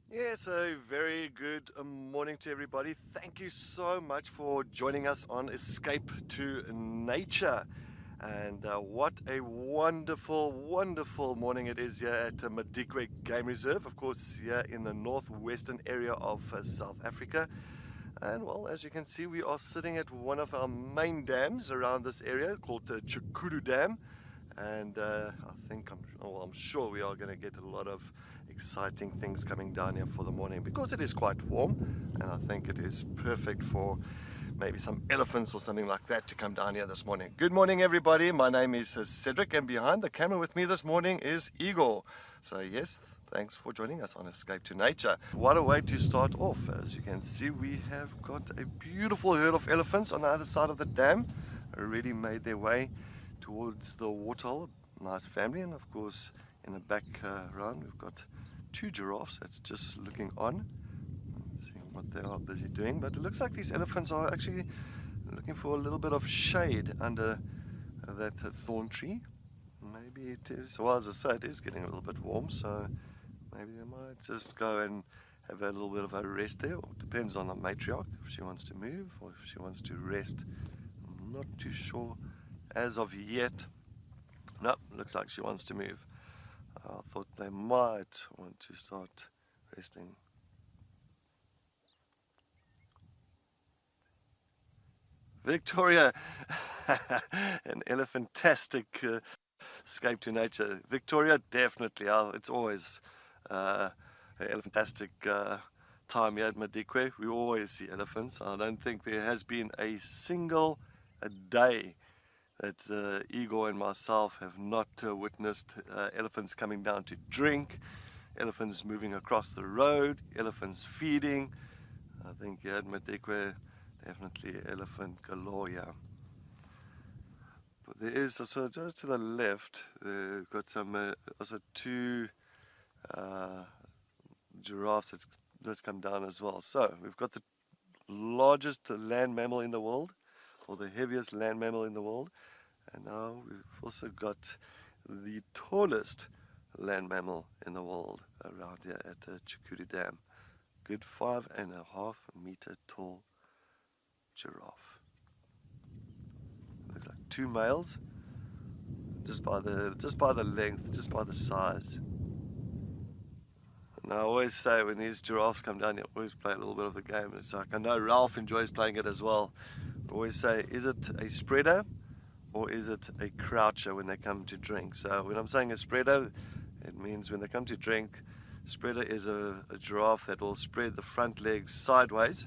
Yes, a very good morning to everybody. Thank you so much for joining us on Escape to Nature. And what a wonderful, wonderful morning it is here at Madikwe Game Reserve, of course, here in the northwestern area of South Africa. And well, as you can see, we are sitting at one of our main dams around this area called the Chukuru Dam. And I'm sure we are going to get a lot of exciting things coming down here for the morning because it is quite warm, and I think it is perfect for maybe some elephants or something like that to come down here this morning. Good morning, everybody. My name is Cedric, and behind the camera with me this morning is Igor. So yes, thanks for joining us on Escape to Nature. What a way to start off. As you can see, we have got a beautiful herd of elephants on the other side of the dam, already made their way towards the waterhole. Nice family, and of course in the background we've got two giraffes that's just looking on, seeing what they are busy doing. But it looks like these elephants are actually looking for a little bit of shade under that thorn tree. Maybe it is, well, as I say, it is getting a little bit warm, so maybe they might just go and have a little bit of a rest there. Or depends on the matriarch, if she wants to move or if she wants to rest. I'm not too sure as of yet. No, looks like she wants to move. I thought they might want to start resting. Victoria, an elephantastic escape to nature. Victoria, definitely. It's always an elephantastic time here at Madikwe. We always see elephants. I don't think there has been a single day that Igor and myself have not witnessed elephants coming down to drink, elephants moving across the road, elephants feeding. I think here at Madikwe, definitely elephant galore here. But there is also just to the left, got some also two giraffes that's come down as well. So we've got the largest land mammal in the world, or the heaviest land mammal in the world. And now we've also got the tallest land mammal in the world around here at Chukuru Dam. Good 5.5-meter tall giraffe. Looks like two males, just by the length, just by the size. And I always say when these giraffes come down here, always play a little bit of the game. It's like, I know Ralph enjoys playing it as well. I always say, is it a spreader or is it a croucher when they come to drink? So when I'm saying a spreader, it means when they come to drink, spreader is a giraffe that will spread the front legs sideways,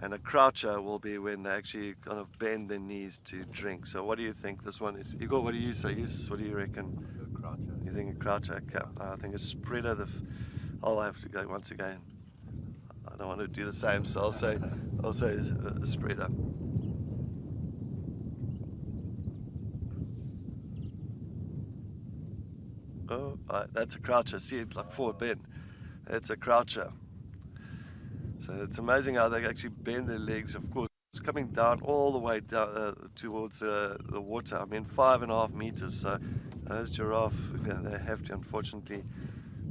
and a croucher will be when they actually kind of bend their knees to drink. So what do you think this one is? Igor, what do you say? What do you reckon? A croucher. You think a croucher? Okay. I think a spreader. I'll have to go once again. I don't want to do the same, so I'll say it's a spreader. Oh, that's a croucher. See, it's like forward bend. That's a croucher. So it's amazing how they actually bend their legs. Of course, it's coming down all the way down towards the water. I mean, 5.5 meters. So those giraffe, they have to unfortunately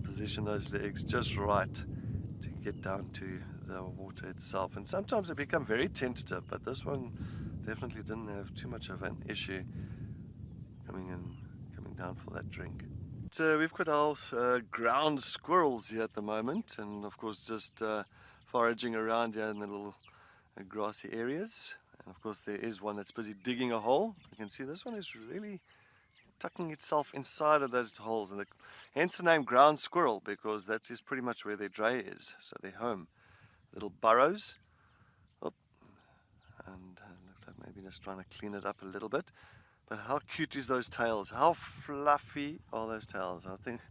position those legs just right to get down to the water itself. And sometimes they become very tentative, but this one definitely didn't have too much of an issue coming down for that drink. We've got our ground squirrels here at the moment, and of course just foraging around here in the little grassy areas. And of course there is one that's busy digging a hole. You can see this one is really tucking itself inside of those holes, and hence the name ground squirrel, because that is pretty much where their dray is, so their home. Little burrows. Oh, and looks like maybe just trying to clean it up a little bit. But how cute is those tails? How fluffy are those tails? I think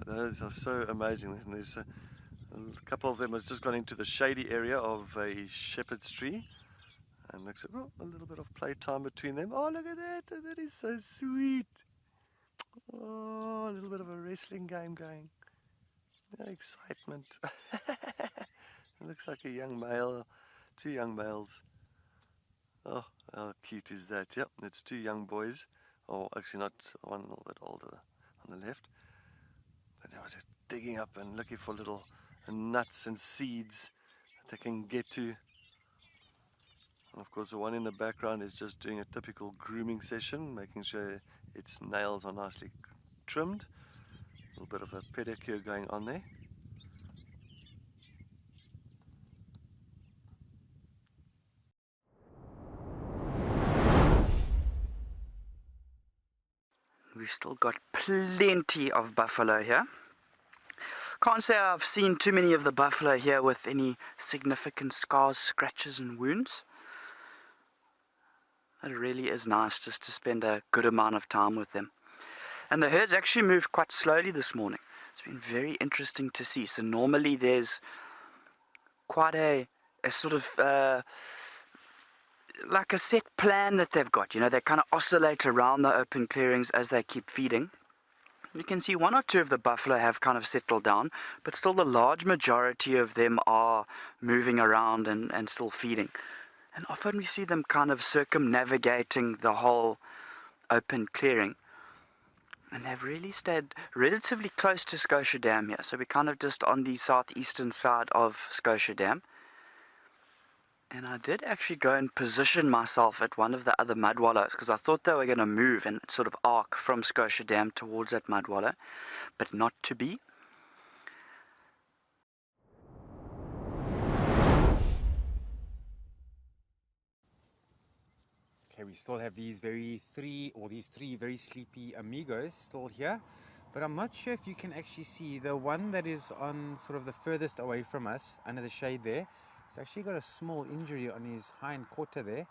those are so amazing. And there's a couple of them has just gone into the shady area of a shepherd's tree. And looks like a little bit of playtime between them. Oh, look at that. That is so sweet. Oh, a little bit of a wrestling game going. Excitement. It looks like a young male, two young males. Oh, how cute is that? Yep, it's two young boys. Oh, actually not, one a little bit older on the left. But that was a digging up and looking for little nuts and seeds that they can get to. And of course the one in the background is just doing a typical grooming session, making sure its nails are nicely trimmed. A little bit of a pedicure going on there. We've still got plenty of buffalo here. Can't say I've seen too many of the buffalo here with any significant scars, scratches and wounds. It really is nice just to spend a good amount of time with them. And the herds actually moved quite slowly this morning. It's been very interesting to see. So normally there's quite a sort of like a set plan that they've got. You know, they kind of oscillate around the open clearings as they keep feeding. You can see one or two of the buffalo have kind of settled down, but still the large majority of them are moving around and still feeding. And often we see them kind of circumnavigating the whole open clearing. And they've really stayed relatively close to Scotia Dam here. So we're kind of just on the southeastern side of Scotia Dam. And I did actually go and position myself at one of the other mud wallows because I thought they were going to move and sort of arc from Scotia Dam towards that mud wallow, but not to be. Okay, we still have these three very sleepy amigos still here, but I'm not sure if you can actually see the one that is on sort of the furthest away from us under the shade there. He's actually got a small injury on his hind quarter there.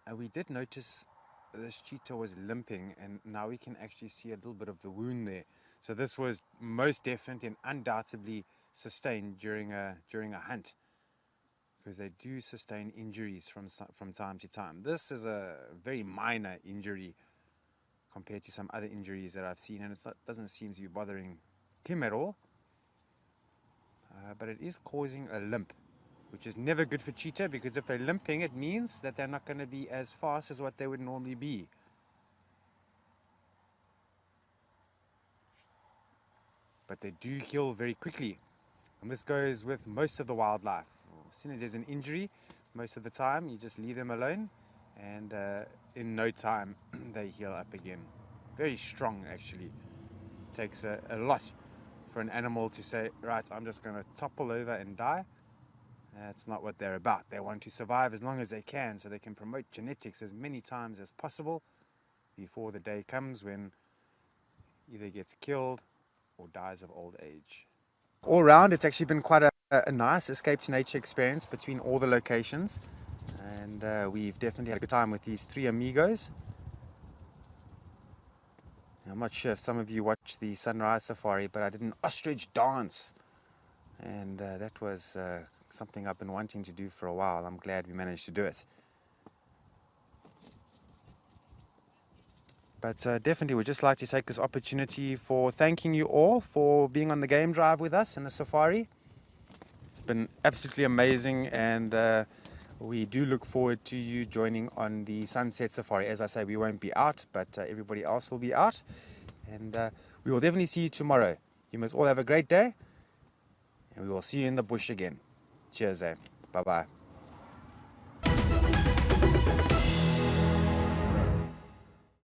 And we did notice this cheetah was limping, and now we can actually see a little bit of the wound there. So this was most definitely and undoubtedly sustained during a hunt, because they do sustain injuries from time to time. This is a very minor injury compared to some other injuries that I've seen, and it doesn't seem to be bothering him at all. But it is causing a limp, which is never good for cheetah, because if they're limping, it means that they're not going to be as fast as what they would normally be. But they do heal very quickly, and this goes with most of the wildlife. As soon as there's an injury, most of the time you just leave them alone, and in no time they heal up again. Very strong, actually. Takes a lot for an animal to say, right, I'm just going to topple over and die. That's not what they're about. They want to survive as long as they can, so they can promote genetics as many times as possible before the day comes when either gets killed or dies of old age. All round, it's actually been quite a nice escape to nature experience between all the locations, and we've definitely had a good time with these three amigos. I'm not sure if some of you watched the sunrise safari, but I did an ostrich dance, and that was something I've been wanting to do for a while. I'm glad we managed to do it. But definitely would just like to take this opportunity for thanking you all for being on the game drive with us in the safari. It's been absolutely amazing, and we do look forward to you joining on the sunset safari. As I say, we won't be out, but everybody else will be out, and we will definitely see you tomorrow. You must all have a great day, and we will see you in the bush again. Cheers, bye bye.